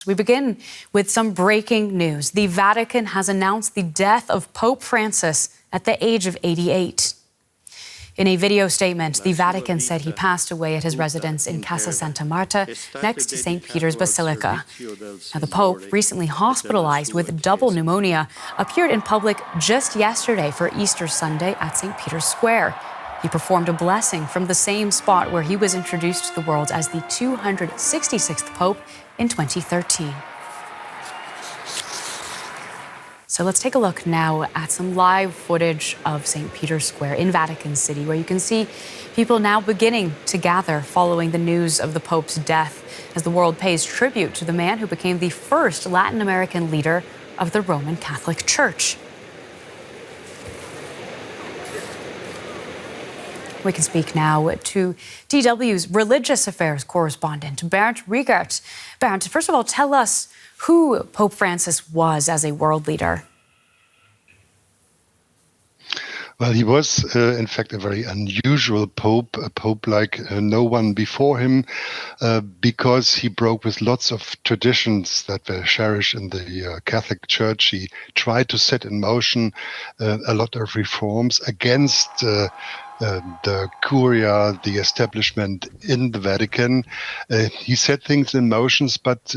We begin with some breaking news. The Vatican has announced the death of Pope Francis at the age of 88. In a video statement, the Vatican said he passed away at his residence in Casa Santa Marta, next to St. Peter's Basilica. Now, the Pope, recently hospitalized with double pneumonia, appeared in public just yesterday for Easter Sunday at St. Peter's Square. He performed a blessing from the same spot where he was introduced to the world as the 266th Pope in 2013. So let's take a look now at some live footage of St. Peter's Square in Vatican City, where you can see people now beginning to gather following the news of the Pope's death, as the world pays tribute to the man who became the first Latin American leader of the Roman Catholic Church. We can speak now to DW's religious affairs correspondent, Bernd Rieger. Bernd, first of all, tell us who Pope Francis was as a world leader. Well, he was, in fact, a very unusual pope, a pope like no one before him, because he broke with lots of traditions that were cherished in the Catholic Church. He tried to set in motion a lot of reforms against the Curia, the establishment in the Vatican. He set things in motions, but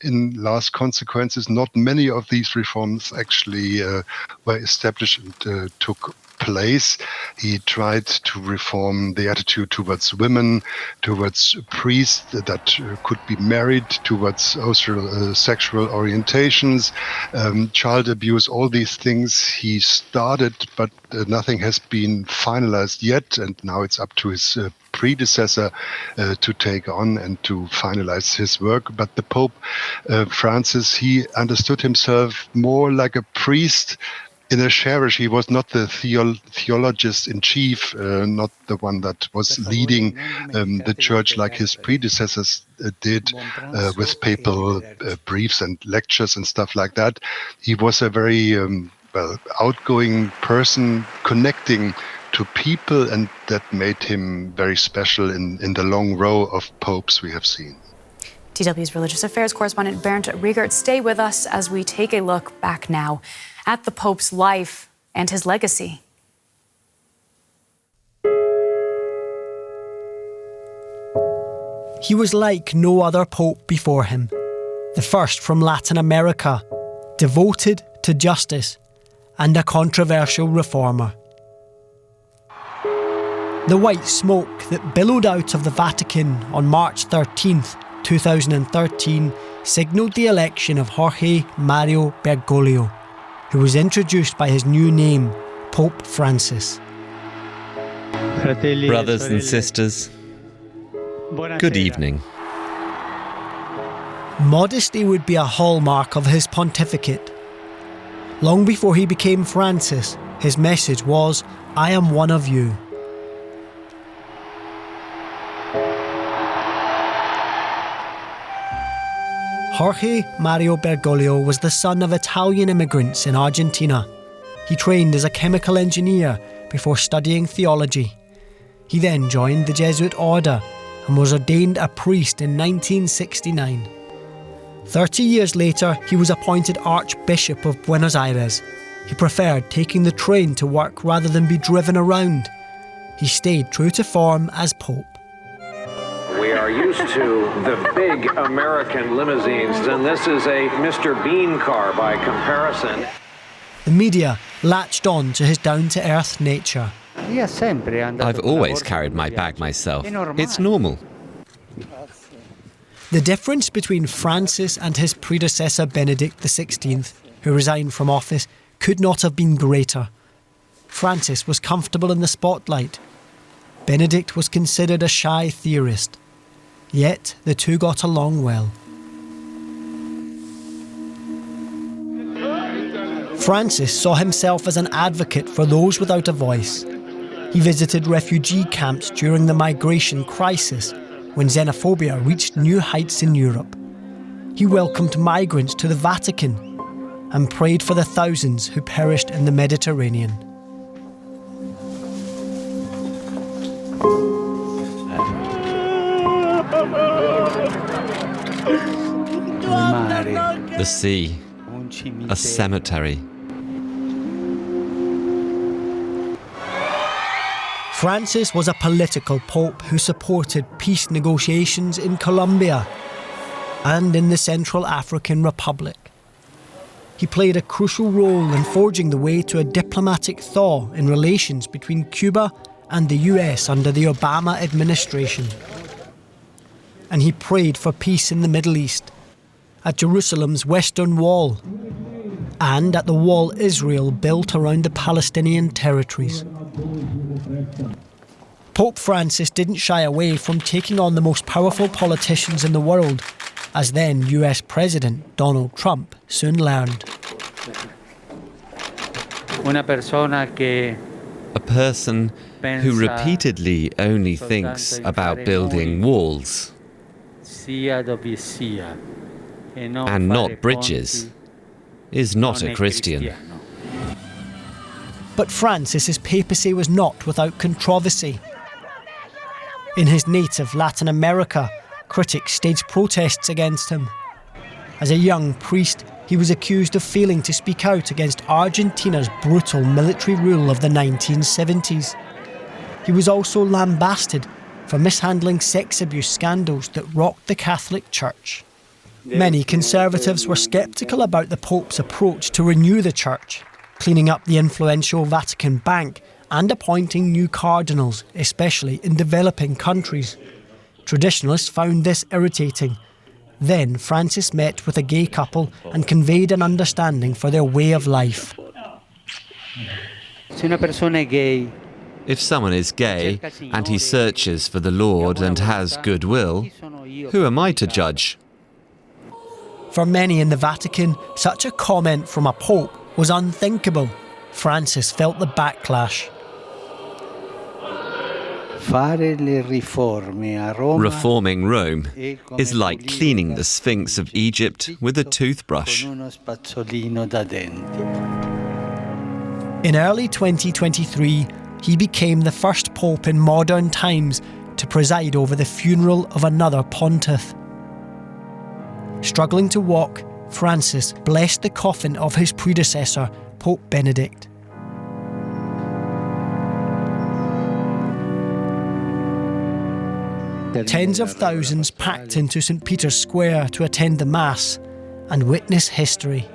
in last consequences, not many of these reforms actually were established and took place. He tried to reform the attitude towards women, towards priests that could be married, towards sexual orientations, child abuse, all these things he started, but nothing has been finalized yet, and now it's up to his predecessor to take on and to finalize his work. But the Pope Francis, he understood himself more like a priest in a cherish. He was not the theologist in chief, not the one that was leading the church like his predecessors did with papal briefs and lectures and stuff like that. He was a very outgoing person, connecting to people, and that made him very special in the long row of popes we have seen. DW's religious affairs correspondent Bernd Rieger, stay with us as we take a look back now at the Pope's life and his legacy. He was like no other pope before him, the first from Latin America, devoted to justice and a controversial reformer. The white smoke that billowed out of the Vatican on March 13th, 2013 signalled the election of Jorge Mario Bergoglio, who was introduced by his new name, Pope Francis. Brothers and sisters, good evening. Modesty would be a hallmark of his pontificate. Long before he became Francis, his message was, "I am one of you." Jorge Mario Bergoglio was the son of Italian immigrants in Argentina. He trained as a chemical engineer before studying theology. He then joined the Jesuit order and was ordained a priest in 1969. 30 years later, he was appointed Archbishop of Buenos Aires. He preferred taking the train to work rather than be driven around. He stayed true to form as Pope. We are used to the big American limousines, and this is a Mr. Bean car by comparison. The media latched on to his down-to-earth nature. I've always carried my bag myself. It's normal. The difference between Francis and his predecessor Benedict XVI, who resigned from office, could not have been greater. Francis was comfortable in the spotlight. Benedict was considered a shy theorist. Yet the two got along well. Francis saw himself as an advocate for those without a voice. He visited refugee camps during the migration crisis, when xenophobia reached new heights in Europe. He welcomed migrants to the Vatican and prayed for the thousands who perished in the Mediterranean. The sea, a cemetery. Francis was a political pope who supported peace negotiations in Colombia and in the Central African Republic. He played a crucial role in forging the way to a diplomatic thaw in relations between Cuba and the US under the Obama administration. And he prayed for peace in the Middle East, at Jerusalem's Western Wall, and at the wall Israel built around the Palestinian territories. Pope Francis didn't shy away from taking on the most powerful politicians in the world, as then US President Donald Trump soon learned. A person who repeatedly only thinks about building walls and not bridges is not a Christian. But Francis's papacy was not without controversy. In his native Latin America, critics staged protests against him. As a young priest, he was accused of failing to speak out against Argentina's brutal military rule of the 1970s. He was also lambasted for mishandling sex abuse scandals that rocked the Catholic Church. Many conservatives were sceptical about the Pope's approach to renew the Church, cleaning up the influential Vatican Bank and appointing new cardinals, especially in developing countries. Traditionalists found this irritating. Then Francis met with a gay couple and conveyed an understanding for their way of life. If someone is gay and he searches for the Lord and has goodwill, who am I to judge? For many in the Vatican, such a comment from a pope was unthinkable. Francis felt the backlash. Reforming Rome is like cleaning the Sphinx of Egypt with a toothbrush. In early 2023, he became the first pope in modern times to preside over the funeral of another pontiff. Struggling to walk, Francis blessed the coffin of his predecessor, Pope Benedict. Tens of thousands packed into St. Peter's Square to attend the Mass and witness history.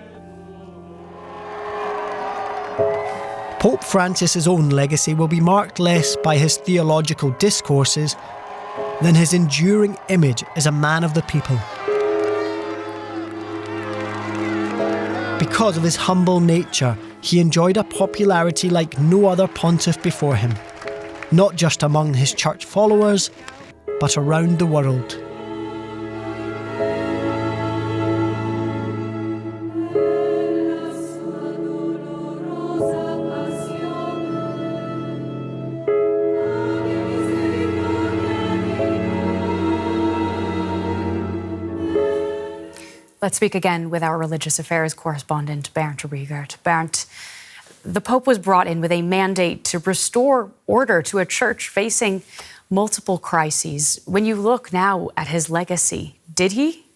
Pope Francis's own legacy will be marked less by his theological discourses than his enduring image as a man of the people. Because of his humble nature, he enjoyed a popularity like no other pontiff before him, not just among his church followers, but around the world. Let's speak again with our religious affairs correspondent, Bernd Rieger. Bernd, the Pope was brought in with a mandate to restore order to a church facing multiple crises. When you look now at his legacy, did he?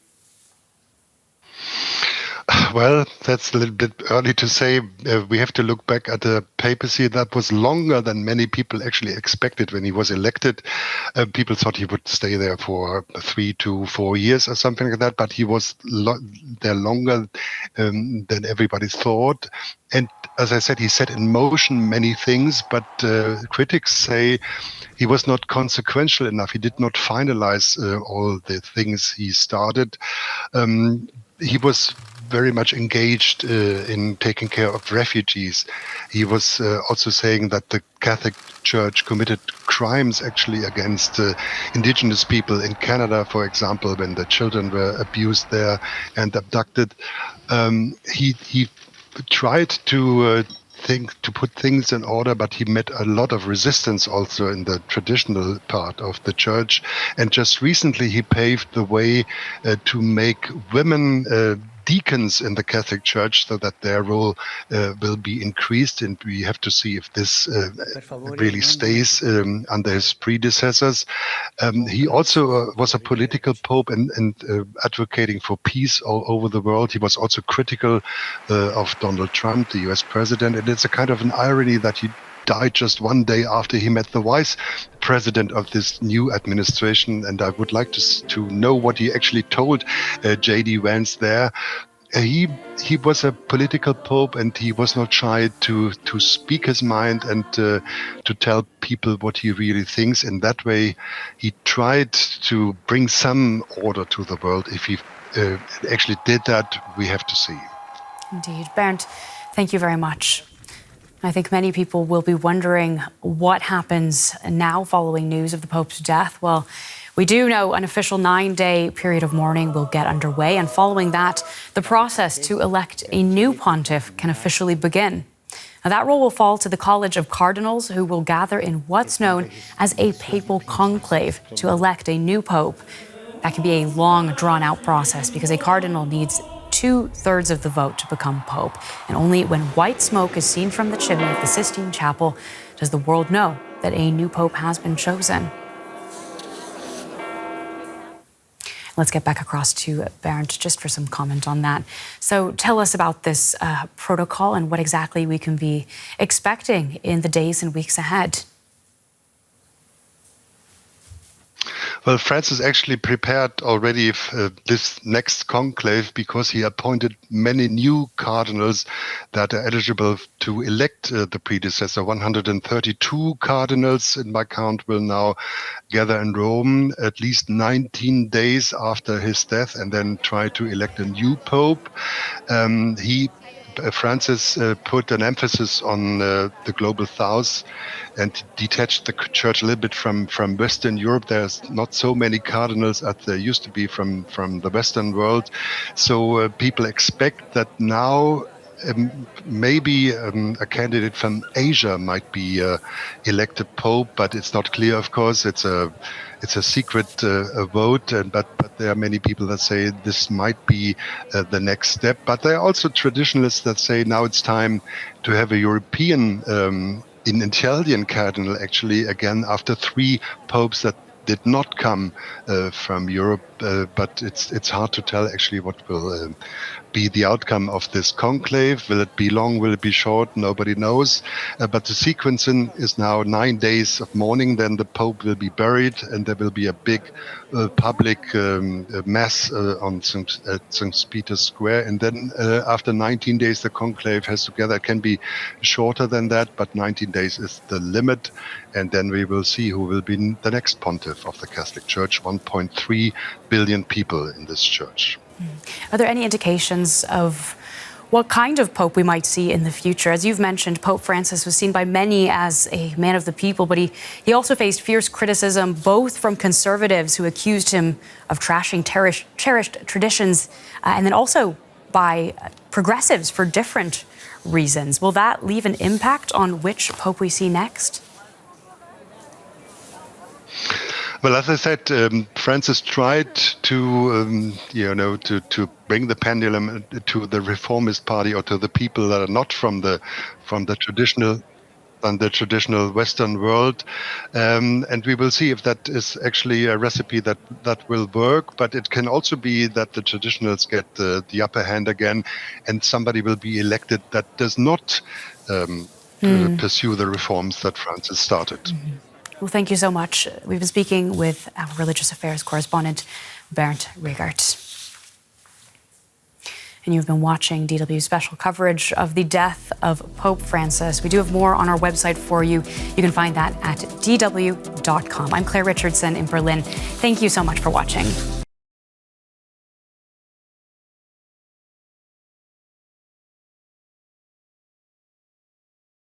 Well, that's a little bit early to say. We have to look back at the papacy that was longer than many people actually expected when he was elected. People thought he would stay there for 3 to 4 years or something like that, but he was there longer than everybody thought. And as I said, he set in motion many things, but critics say he was not consequential enough. He did not finalize all the things he started. He was very much engaged in taking care of refugees. He was also saying that the Catholic Church committed crimes actually against indigenous people in Canada, for example, when the children were abused there and abducted. He tried to put things in order, but he met a lot of resistance also in the traditional part of the church. And just recently he paved the way to make women deacons in the Catholic Church so that their role will be increased, and we have to see if this really stays under his predecessors. He also was a political pope and advocating for peace all over the world. He was also critical of Donald Trump, the US president, and it's a kind of an irony that he died just one day after he met the vice president of this new administration. And I would like to know what he actually told J.D. Vance there. He was a political pope, and he was not shy to speak his mind and to tell people what he really thinks. In that way, he tried to bring some order to the world. If he actually did that, we have to see. Indeed. Bernd, thank you very much. I think many people will be wondering what happens now following news of the Pope's death. Well, we do know an official 9-day period of mourning will get underway, and following that, the process to elect a new pontiff can officially begin. Now, that role will fall to the College of Cardinals, who will gather in what's known as a papal conclave to elect a new pope. That can be a long, drawn-out process because a cardinal needs 2/3 of the vote to become pope. And only when white smoke is seen from the chimney of the Sistine Chapel does the world know that a new pope has been chosen. Let's get back across to Bernd just for some comment on that. So tell us about this protocol and what exactly we can be expecting in the days and weeks ahead. Well, Francis actually prepared already this next conclave because he appointed many new cardinals that are eligible to elect the predecessor. 132 cardinals, in my count, will now gather in Rome at least 19 days after his death and then try to elect a new pope. Francis put an emphasis on the global south and detached the church a little bit from Western Europe. There's not so many cardinals as there used to be from the Western world. So people expect that now maybe a candidate from Asia might be elected pope, but it's not clear, of course. It's a secret vote, but there are many people that say this might be the next step. But there are also traditionalists that say now it's time to have a European, an Italian cardinal, actually, again, after 3 popes that did not come from Europe. But it's hard to tell actually what will be the outcome of this conclave. Will it be long? Will it be short? Nobody knows. But the sequencing is now 9 days of mourning. Then the Pope will be buried, and there will be a big public mass on St. Peter's Square. And then after 19 days, the conclave has to gather. It can be shorter than that, but 19 days is the limit. And then we will see who will be the next pontiff of the Catholic Church. 1.3 billion people in this church. Are there any indications of what kind of pope we might see in the future? As you've mentioned, Pope Francis was seen by many as a man of the people, but he also faced fierce criticism, both from conservatives who accused him of trashing cherished traditions, and then also by progressives for different reasons. Will that leave an impact on which pope we see next? Well, as I said, Francis tried to bring the pendulum to the reformist party or to the people that are not from the traditional Western world, and we will see if that is actually a recipe that will work. But it can also be that the traditionals get the upper hand again, and somebody will be elected that does not pursue the reforms that Francis started. Mm-hmm. Well, thank you so much. We've been speaking with our religious affairs correspondent, Bernd Rieger. And you've been watching DW's special coverage of the death of Pope Francis. We do have more on our website for you. You can find that at dw.com. I'm Claire Richardson in Berlin. Thank you so much for watching.